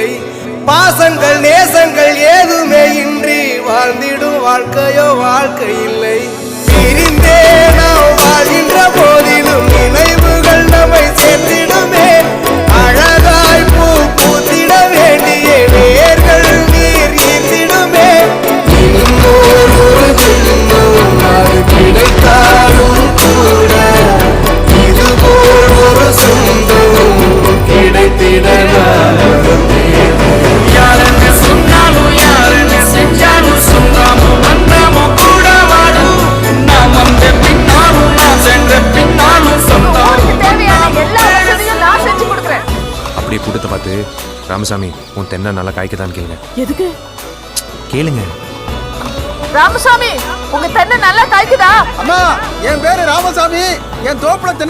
இல்லை. பாசங்கள் நேசங்கள் ஏதுமே இன்றி வாழ்ந்திடும் வாழ்க்கையோ வாழ்க்கை இல்லை. பிரிந்தே நாம் வாழ்கின்ற போதிலும் நினைவுகள் நம்மை சேர்த்திடுமே. அழகாய் பூ பூத்திட வேண்டிய வேர்கள் நீர் ஈர்த்திடுமே. இன்னொரு ஒரு ஜென்மம் அது கிடைத்தாலும் கூட இதுபோல் ஒரு சொந்தம் கிடைத்திட யாருன்னு சொன்னாலும் யாருன்னு செஞ்சாலும் சொன்னாமோ வந்தாமோ கூட வாடும். நாம் வந்த பின்னாலும் நாம் சென்ற பின்னாலும் சொந்தம். அப்படியே கூட்டத்தை பார்த்து ராமசாமி உன் தென்னை நல்லா காய்க்கதான் கேளுங்க. எதுக்கு கேளுங்க. ராமசாமி உங்க தென்னை நல்லா காய்க்குதா? அம்மா, என் பேரு ராமசாமி. என் தோப்புல தென்னை